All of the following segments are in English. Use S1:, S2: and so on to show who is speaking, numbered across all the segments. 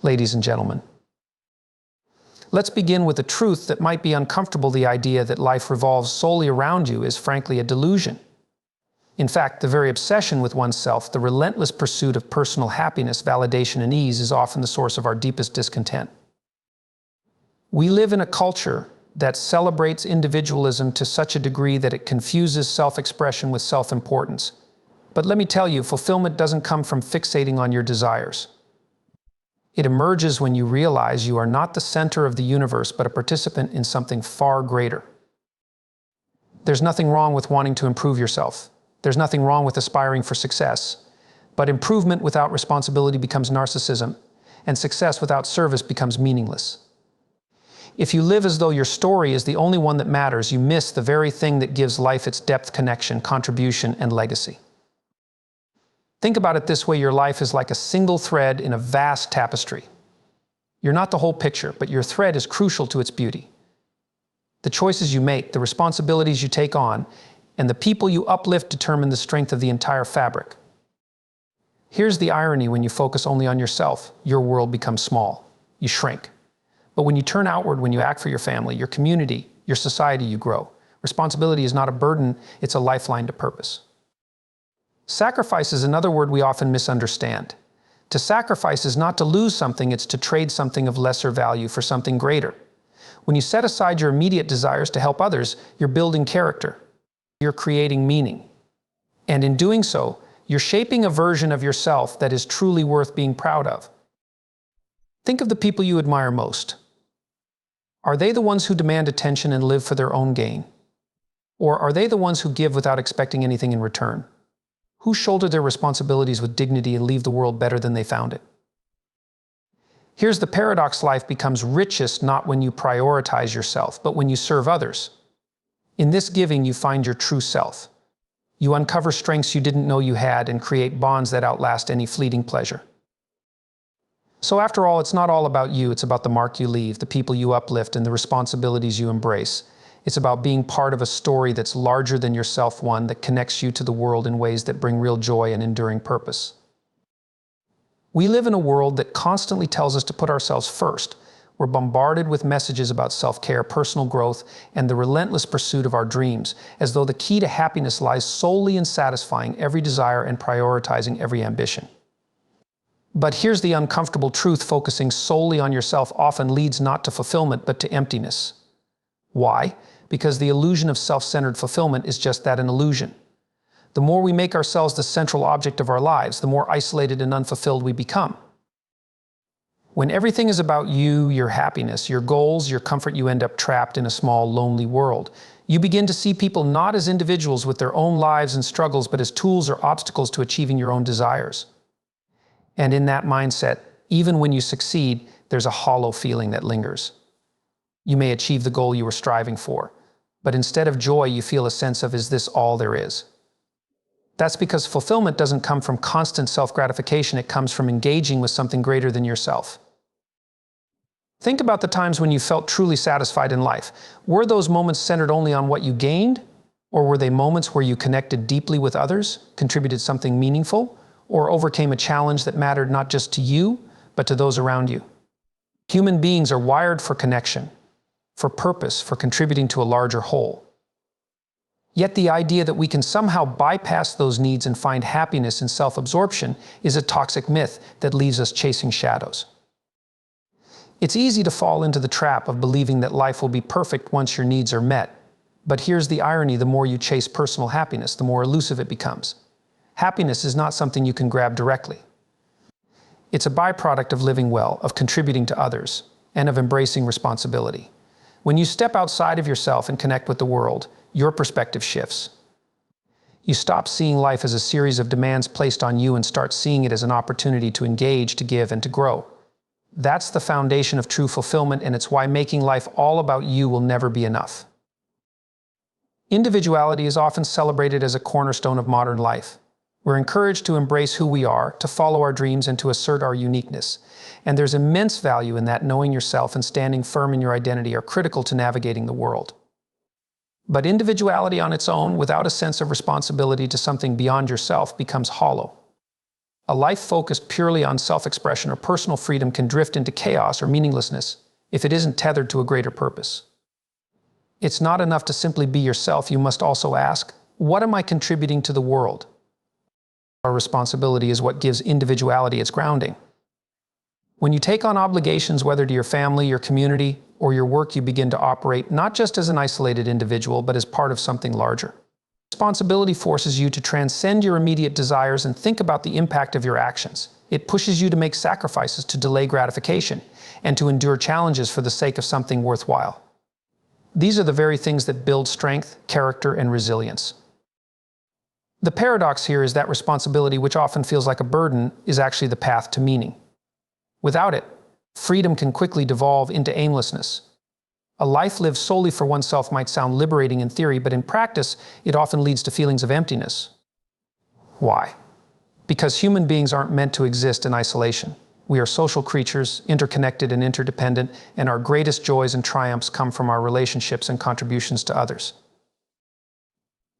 S1: ladies and gentlemen. Let's begin with a truth that might be uncomfortable. The idea that life revolves solely around you is frankly a delusion. In fact, the very obsession with oneself, the relentless pursuit of personal happiness, validation, and ease is often the source of our deepest discontent. We live in a culture that celebrates individualism to such a degree that it confuses self-expression with self-importance. But let me tell you, fulfillment doesn't come from fixating on your desires. It emerges when you realize you are not the center of the universe, but a participant in something far greater. There's nothing wrong with wanting to improve yourself. There's nothing wrong with aspiring for success. But improvement without responsibility becomes narcissism, and success without service becomes meaningless. If you live as though your story is the only one that matters, you miss the very thing that gives life its depth, connection, contribution, and legacy. Think about it this way: your life is like a single thread in a vast tapestry. You're not the whole picture, but your thread is crucial to its beauty. The choices you make, the responsibilities you take on, and the people you uplift determine the strength of the entire fabric. Here's the irony: when you focus only on yourself, your world becomes small. You shrink. But when you turn outward, when you act for your family, your community, your society, you grow. Responsibility is not a burden, it's a lifeline to purpose. Sacrifice is another word we often misunderstand. To sacrifice is not to lose something, it's to trade something of lesser value for something greater. When you set aside your immediate desires to help others, you're building character. You're creating meaning. And in doing so, you're shaping a version of yourself that is truly worth being proud of. Think of the people you admire most. Are they the ones who demand attention and live for their own gain? Or are they the ones who give without expecting anything in return? Who shoulder their responsibilities with dignity and leave the world better than they found it? Here's the paradox: life becomes richest not when you prioritize yourself, but when you serve others. In this giving, you find your true self. You uncover strengths you didn't know you had and create bonds that outlast any fleeting pleasure. So after all, it's not all about you, it's about the mark you leave, the people you uplift, and the responsibilities you embrace. It's about being part of a story that's larger than yourself, one that connects you to the world in ways that bring real joy and enduring purpose. We live in a world that constantly tells us to put ourselves first. We're bombarded with messages about self-care, personal growth, and the relentless pursuit of our dreams, as though the key to happiness lies solely in satisfying every desire and prioritizing every ambition. But here's the uncomfortable truth: focusing solely on yourself often leads not to fulfillment, but to emptiness. Why? Because the illusion of self-centered fulfillment is just that, an illusion. The more we make ourselves the central object of our lives, the more isolated and unfulfilled we become. When everything is about you, your happiness, your goals, your comfort, you end up trapped in a small, lonely world. You begin to see people not as individuals with their own lives and struggles, but as tools or obstacles to achieving your own desires. And in that mindset, even when you succeed, there's a hollow feeling that lingers. You may achieve the goal you were striving for, but instead of joy, you feel a sense of, is this all there is? That's because fulfillment doesn't come from constant self-gratification, it comes from engaging with something greater than yourself. Think about the times when you felt truly satisfied in life. Were those moments centered only on what you gained? Or were they moments where you connected deeply with others, contributed something meaningful, or overcame a challenge that mattered not just to you, but to those around you? Human beings are wired for connection, for purpose, for contributing to a larger whole. Yet the idea that we can somehow bypass those needs and find happiness in self-absorption is a toxic myth that leaves us chasing shadows. It's easy to fall into the trap of believing that life will be perfect once your needs are met. But here's the irony: the more you chase personal happiness, the more elusive it becomes. Happiness is not something you can grab directly. It's a byproduct of living well, of contributing to others, and of embracing responsibility. When you step outside of yourself and connect with the world, your perspective shifts. You stop seeing life as a series of demands placed on you and start seeing it as an opportunity to engage, to give, and to grow. That's the foundation of true fulfillment, and it's why making life all about you will never be enough. Individuality is often celebrated as a cornerstone of modern life. We're encouraged to embrace who we are, to follow our dreams, and to assert our uniqueness. And there's immense value in that. Knowing yourself and standing firm in your identity are critical to navigating the world. But individuality on its own, without a sense of responsibility to something beyond yourself, becomes hollow. A life focused purely on self-expression or personal freedom can drift into chaos or meaninglessness if it isn't tethered to a greater purpose. It's not enough to simply be yourself. You must also ask, what am I contributing to the world? Our responsibility is what gives individuality its grounding. When you take on obligations, whether to your family, your community, or your work, you begin to operate not just as an isolated individual, but as part of something larger. Responsibility forces you to transcend your immediate desires and think about the impact of your actions. It pushes you to make sacrifices to delay gratification and to endure challenges for the sake of something worthwhile. These are the very things that build strength, character, and resilience. The paradox here is that responsibility, which often feels like a burden, is actually the path to meaning. Without it, freedom can quickly devolve into aimlessness. A life lived solely for oneself might sound liberating in theory, but in practice, it often leads to feelings of emptiness. Why? Because human beings aren't meant to exist in isolation. We are social creatures, interconnected and interdependent, and our greatest joys and triumphs come from our relationships and contributions to others.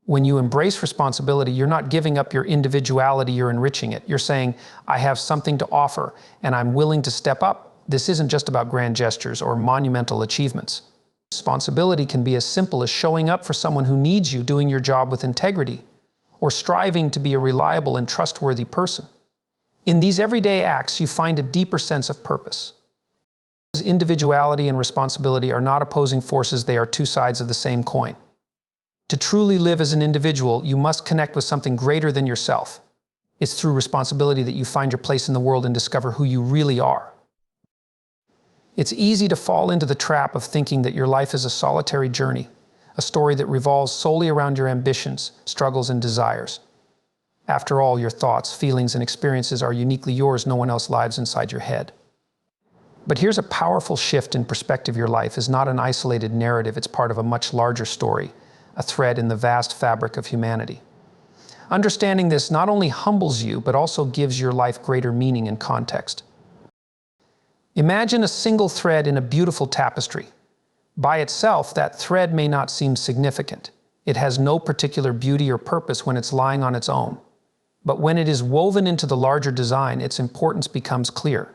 S1: When you embrace responsibility, you're not giving up your individuality, you're enriching it. You're saying, I have something to offer, and I'm willing to step up. This isn't just about grand gestures or monumental achievements. Responsibility can be as simple as showing up for someone who needs you, doing your job with integrity, or striving to be a reliable and trustworthy person. In these everyday acts, you find a deeper sense of purpose. Individuality and responsibility are not opposing forces, they are two sides of the same coin. To truly live as an individual, you must connect with something greater than yourself. It's through responsibility that you find your place in the world and discover who you really are. It's easy to fall into the trap of thinking that your life is a solitary journey, a story that revolves solely around your ambitions, struggles, and desires. After all, your thoughts, feelings, and experiences are uniquely yours. No one else lives inside your head. But here's a powerful shift in perspective. Your life is not an isolated narrative. It's part of a much larger story, a thread in the vast fabric of humanity. Understanding this not only humbles you, but also gives your life greater meaning and context. Imagine a single thread in a beautiful tapestry. By itself, that thread may not seem significant. It has no particular beauty or purpose when it's lying on its own. But when it is woven into the larger design, its importance becomes clear.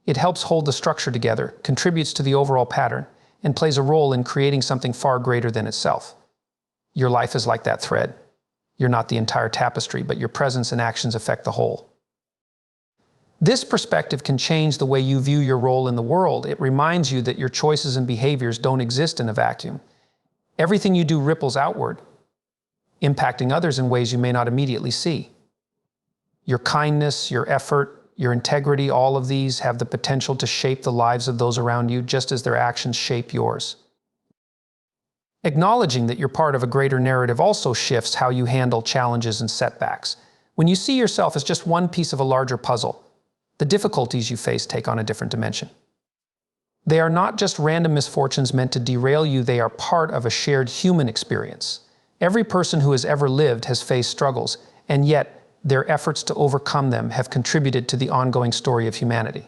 S1: It helps hold the structure together, contributes to the overall pattern, and plays a role in creating something far greater than itself. Your life is like that thread. You're not the entire tapestry, but your presence and actions affect the whole. This perspective can change the way you view your role in the world. It reminds you that your choices and behaviors don't exist in a vacuum. Everything you do ripples outward, impacting others in ways you may not immediately see. Your kindness, your effort, your integrity, all of these have the potential to shape the lives of those around you, just as their actions shape yours. Acknowledging that you're part of a greater narrative also shifts how you handle challenges and setbacks. When you see yourself as just one piece of a larger puzzle, the difficulties you face take on a different dimension. They are not just random misfortunes meant to derail you, they are part of a shared human experience. Every person who has ever lived has faced struggles, and yet their efforts to overcome them have contributed to the ongoing story of humanity.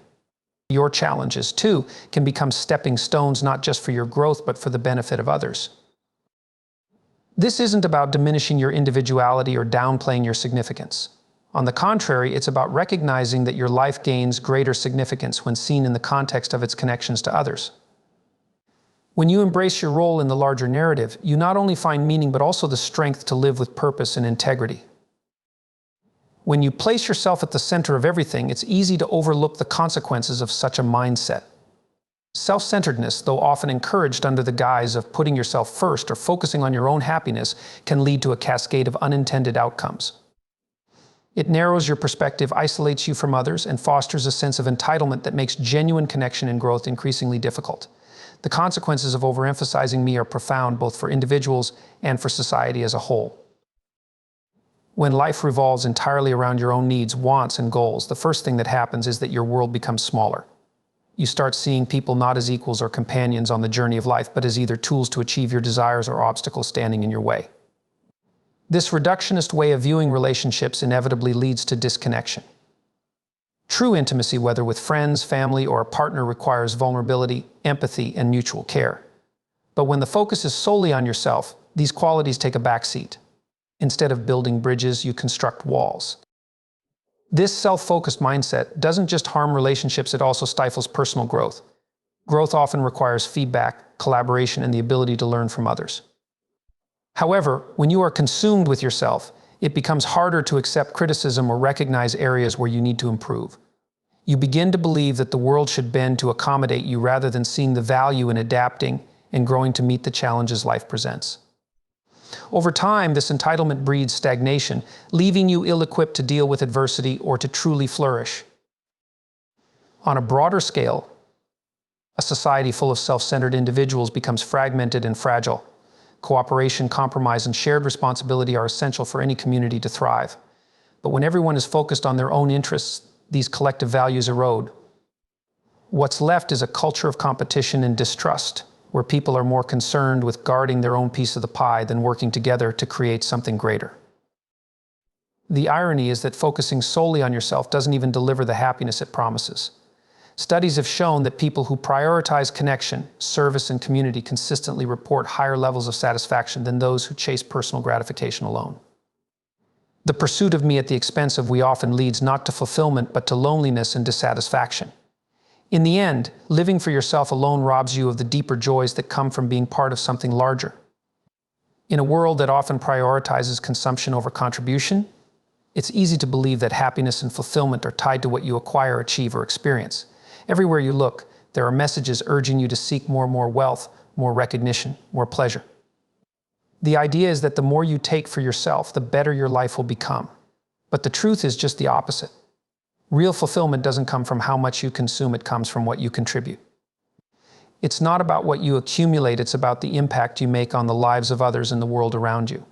S1: Your challenges, too, can become stepping stones not just for your growth, but for the benefit of others. This isn't about diminishing your individuality or downplaying your significance. On the contrary, it's about recognizing that your life gains greater significance when seen in the context of its connections to others. When you embrace your role in the larger narrative, you not only find meaning, but also the strength to live with purpose and integrity. When you place yourself at the center of everything, it's easy to overlook the consequences of such a mindset. Self-centeredness, though often encouraged under the guise of putting yourself first or focusing on your own happiness, can lead to a cascade of unintended outcomes. It narrows your perspective, isolates you from others, and fosters a sense of entitlement that makes genuine connection and growth increasingly difficult. The consequences of overemphasizing me are profound, both for individuals and for society as a whole. When life revolves entirely around your own needs, wants, and goals, the first thing that happens is that your world becomes smaller. You start seeing people not as equals or companions on the journey of life, but as either tools to achieve your desires or obstacles standing in your way. This reductionist way of viewing relationships inevitably leads to disconnection. True intimacy, whether with friends, family, or a partner, requires vulnerability, empathy, and mutual care. But when the focus is solely on yourself, these qualities take a backseat. Instead of building bridges, you construct walls. This self-focused mindset doesn't just harm relationships, it also stifles personal growth. Growth often requires feedback, collaboration, and the ability to learn from others. However, when you are consumed with yourself, it becomes harder to accept criticism or recognize areas where you need to improve. You begin to believe that the world should bend to accommodate you rather than seeing the value in adapting and growing to meet the challenges life presents. Over time, this entitlement breeds stagnation, leaving you ill-equipped to deal with adversity or to truly flourish. On a broader scale, a society full of self-centered individuals becomes fragmented and fragile. Cooperation, compromise, and shared responsibility are essential for any community to thrive. But when everyone is focused on their own interests, these collective values erode. What's left is a culture of competition and distrust, where people are more concerned with guarding their own piece of the pie than working together to create something greater. The irony is that focusing solely on yourself doesn't even deliver the happiness it promises. Studies have shown that people who prioritize connection, service, and community consistently report higher levels of satisfaction than those who chase personal gratification alone. The pursuit of me at the expense of we often leads not to fulfillment but to loneliness and dissatisfaction. In the end, living for yourself alone robs you of the deeper joys that come from being part of something larger. In a world that often prioritizes consumption over contribution, it's easy to believe that happiness and fulfillment are tied to what you acquire, achieve, or experience. Everywhere you look, there are messages urging you to seek more wealth, more recognition, more pleasure. The idea is that the more you take for yourself, the better your life will become. But the truth is just the opposite. Real fulfillment doesn't come from how much you consume, it comes from what you contribute. It's not about what you accumulate, it's about the impact you make on the lives of others and the world around you.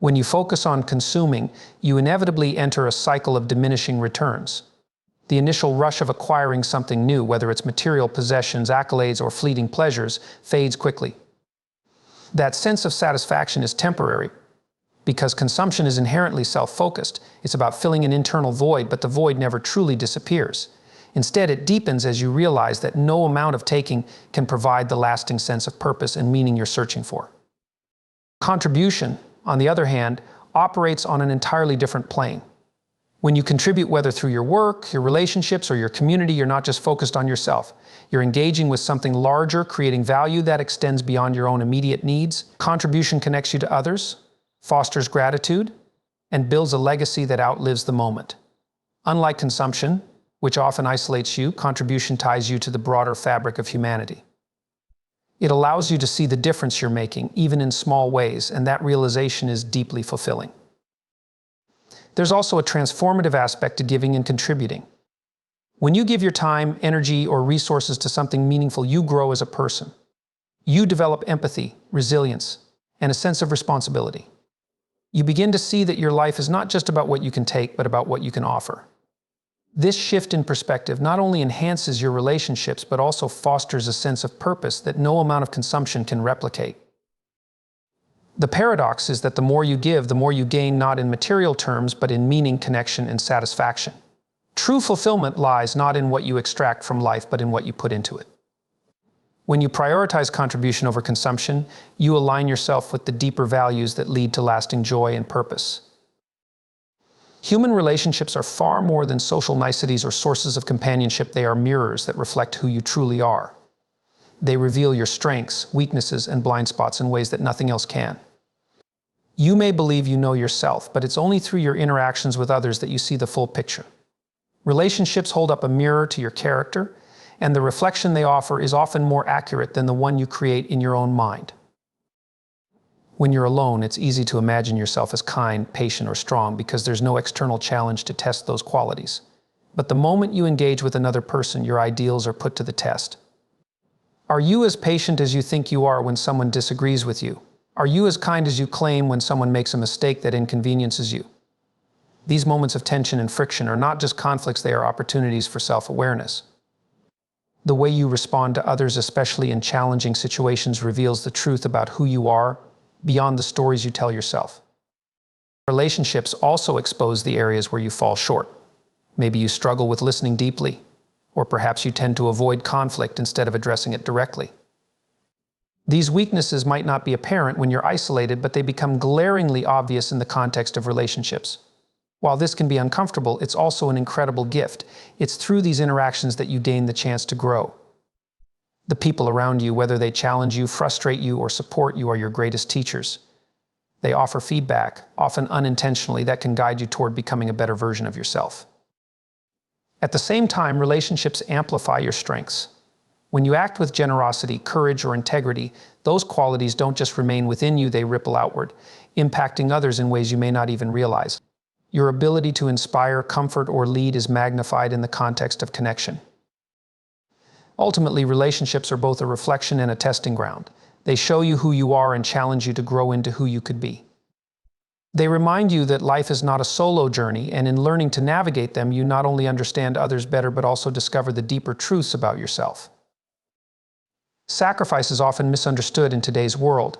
S1: When you focus on consuming, you inevitably enter a cycle of diminishing returns. The initial rush of acquiring something new, whether it's material possessions, accolades, or fleeting pleasures, fades quickly. That sense of satisfaction is temporary, because consumption is inherently self-focused. It's about filling an internal void, but the void never truly disappears. Instead, it deepens as you realize that no amount of taking can provide the lasting sense of purpose and meaning you're searching for. Contribution, on the other hand, operates on an entirely different plane. When you contribute, whether through your work, your relationships, or your community, you're not just focused on yourself. You're engaging with something larger, creating value that extends beyond your own immediate needs. Contribution connects you to others, fosters gratitude, and builds a legacy that outlives the moment. Unlike consumption, which often isolates you, contribution ties you to the broader fabric of humanity. It allows you to see the difference you're making, even in small ways, and that realization is deeply fulfilling. There's also a transformative aspect to giving and contributing. When you give your time, energy, or resources to something meaningful, you grow as a person. You develop empathy, resilience, and a sense of responsibility. You begin to see that your life is not just about what you can take, but about what you can offer. This shift in perspective not only enhances your relationships, but also fosters a sense of purpose that no amount of consumption can replicate. The paradox is that the more you give, the more you gain, not in material terms, but in meaning, connection, and satisfaction. True fulfillment lies not in what you extract from life, but in what you put into it. When you prioritize contribution over consumption, you align yourself with the deeper values that lead to lasting joy and purpose. Human relationships are far more than social niceties or sources of companionship. They are mirrors that reflect who you truly are. They reveal your strengths, weaknesses, and blind spots in ways that nothing else can. You may believe you know yourself, but it's only through your interactions with others that you see the full picture. Relationships hold up a mirror to your character, and the reflection they offer is often more accurate than the one you create in your own mind. When you're alone, it's easy to imagine yourself as kind, patient, or strong because there's no external challenge to test those qualities. But the moment you engage with another person, your ideals are put to the test. Are you as patient as you think you are when someone disagrees with you? Are you as kind as you claim when someone makes a mistake that inconveniences you? These moments of tension and friction are not just conflicts, they are opportunities for self-awareness. The way you respond to others, especially in challenging situations, reveals the truth about who you are beyond the stories you tell yourself. Relationships also expose the areas where you fall short. Maybe you struggle with listening deeply, or perhaps you tend to avoid conflict instead of addressing it directly. These weaknesses might not be apparent when you're isolated, but they become glaringly obvious in the context of relationships. While this can be uncomfortable, it's also an incredible gift. It's through these interactions that you gain the chance to grow. The people around you, whether they challenge you, frustrate you, or support you, are your greatest teachers. They offer feedback, often unintentionally, that can guide you toward becoming a better version of yourself. At the same time, relationships amplify your strengths. When you act with generosity, courage, or integrity, those qualities don't just remain within you, they ripple outward, impacting others in ways you may not even realize. Your ability to inspire, comfort, or lead is magnified in the context of connection. Ultimately, relationships are both a reflection and a testing ground. They show you who you are and challenge you to grow into who you could be. They remind you that life is not a solo journey, and in learning to navigate them, you not only understand others better, but also discover the deeper truths about yourself. Sacrifice is often misunderstood in today's world.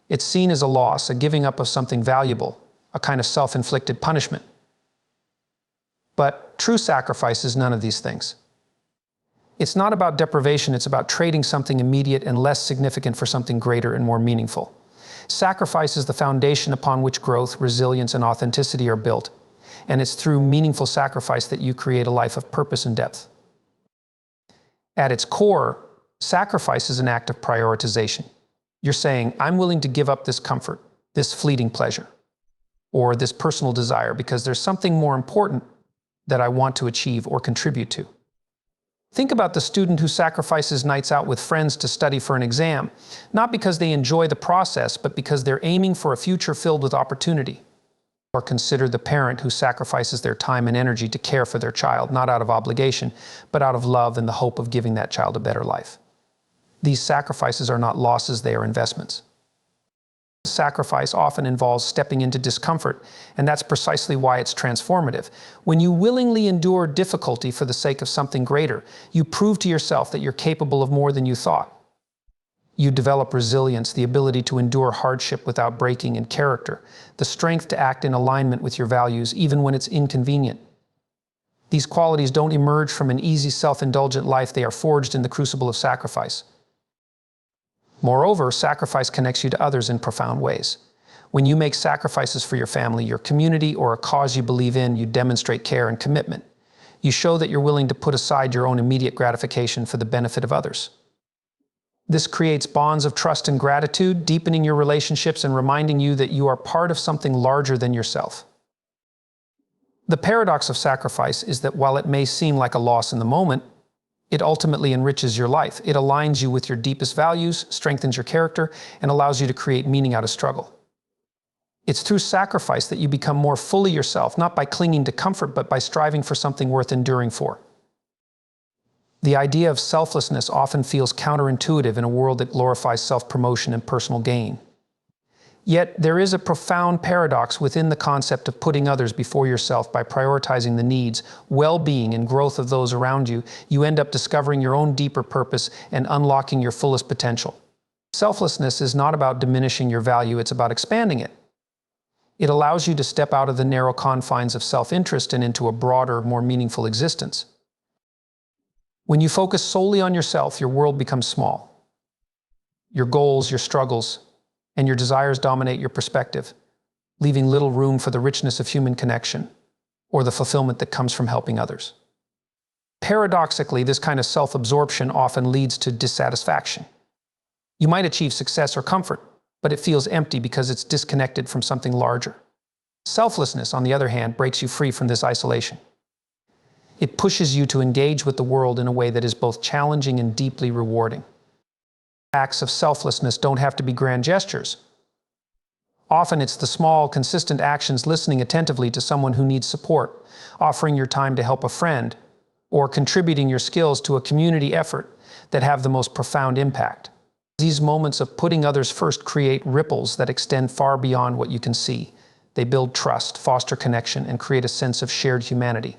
S1: It's seen as a loss, a giving up of something valuable, a kind of self-inflicted punishment. But true sacrifice is none of these things. It's not about deprivation, it's about trading something immediate and less significant for something greater and more meaningful. Sacrifice is the foundation upon which growth, resilience, and authenticity are built, and it's through meaningful sacrifice that you create a life of purpose and depth. At its core, sacrifice is an act of prioritization. You're saying, I'm willing to give up this comfort, this fleeting pleasure, or this personal desire because there's something more important that I want to achieve or contribute to. Think about the student who sacrifices nights out with friends to study for an exam, not because they enjoy the process, but because they're aiming for a future filled with opportunity. Or consider the parent who sacrifices their time and energy to care for their child, not out of obligation, but out of love and the hope of giving that child a better life. These sacrifices are not losses, they are investments. Sacrifice often involves stepping into discomfort, and that's precisely why it's transformative. When you willingly endure difficulty for the sake of something greater, you prove to yourself that you're capable of more than you thought. You develop resilience, the ability to endure hardship without breaking, and character, the strength to act in alignment with your values even when it's inconvenient. These qualities don't emerge from an easy, self-indulgent life, they are forged in the crucible of sacrifice. Moreover, sacrifice connects you to others in profound ways. When you make sacrifices for your family, your community, or a cause you believe in, you demonstrate care and commitment. You show that you're willing to put aside your own immediate gratification for the benefit of others. This creates bonds of trust and gratitude, deepening your relationships and reminding you that you are part of something larger than yourself. The paradox of sacrifice is that while it may seem like a loss in the moment, it ultimately enriches your life. It aligns you with your deepest values, strengthens your character, and allows you to create meaning out of struggle. It's through sacrifice that you become more fully yourself, not by clinging to comfort, but by striving for something worth enduring for. The idea of selflessness often feels counterintuitive in a world that glorifies self-promotion and personal gain. Yet there is a profound paradox within the concept of putting others before yourself. By prioritizing the needs, well-being, and growth of those around you, you end up discovering your own deeper purpose and unlocking your fullest potential. Selflessness is not about diminishing your value, it's about expanding it. It allows you to step out of the narrow confines of self-interest and into a broader, more meaningful existence. When you focus solely on yourself, your world becomes small. Your goals, your struggles, and your desires dominate your perspective, leaving little room for the richness of human connection or the fulfillment that comes from helping others. Paradoxically, this kind of self-absorption often leads to dissatisfaction. You might achieve success or comfort, but it feels empty because it's disconnected from something larger. Selflessness, on the other hand, breaks you free from this isolation. It pushes you to engage with the world in a way that is both challenging and deeply rewarding. Acts of selflessness don't have to be grand gestures. Often it's the small, consistent actions, listening attentively to someone who needs support, offering your time to help a friend, or contributing your skills to a community effort that have the most profound impact. These moments of putting others first create ripples that extend far beyond what you can see. They build trust, foster connection, and create a sense of shared humanity.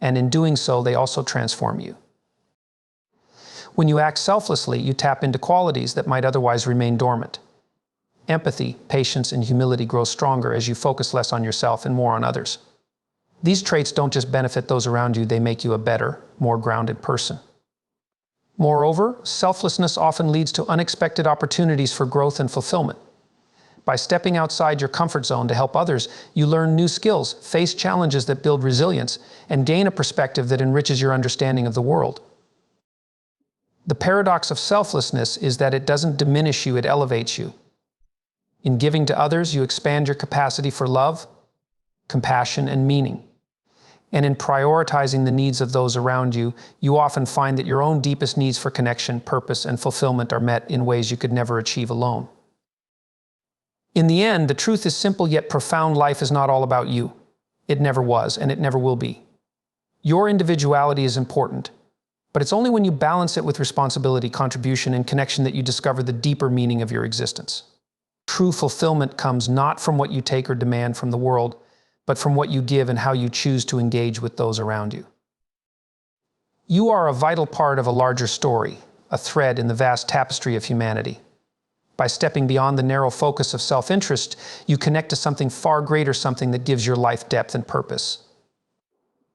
S1: And in doing so, they also transform you. When you act selflessly, you tap into qualities that might otherwise remain dormant. Empathy, patience, and humility grow stronger as you focus less on yourself and more on others. These traits don't just benefit those around you, they make you a better, more grounded person. Moreover, selflessness often leads to unexpected opportunities for growth and fulfillment. By stepping outside your comfort zone to help others, you learn new skills, face challenges that build resilience, and gain a perspective that enriches your understanding of the world. The paradox of selflessness is that it doesn't diminish you, it elevates you. In giving to others, you expand your capacity for love, compassion, and meaning. And in prioritizing the needs of those around you, you often find that your own deepest needs for connection, purpose, and fulfillment are met in ways you could never achieve alone. In the end, the truth is simple yet profound. Life is not all about you. It never was, and it never will be. Your individuality is important, but it's only when you balance it with responsibility, contribution, and connection that you discover the deeper meaning of your existence. True fulfillment comes not from what you take or demand from the world, but from what you give and how you choose to engage with those around you. You are a vital part of a larger story, a thread in the vast tapestry of humanity. By stepping beyond the narrow focus of self-interest, you connect to something far greater, something that gives your life depth and purpose.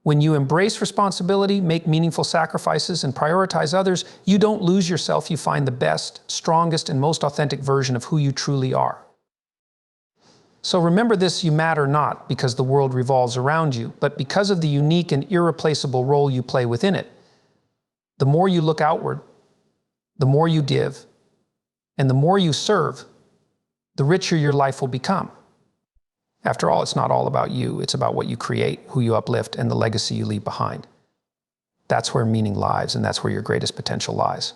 S1: When you embrace responsibility, make meaningful sacrifices, and prioritize others, you don't lose yourself. You find the best, strongest, and most authentic version of who you truly are. So remember this: you matter not because the world revolves around you, but because of the unique and irreplaceable role you play within it. The more you look outward, the more you give, and the more you serve, the richer your life will become. After all, it's not all about you. It's about what you create, who you uplift, and the legacy you leave behind. That's where meaning lies, and that's where your greatest potential lies.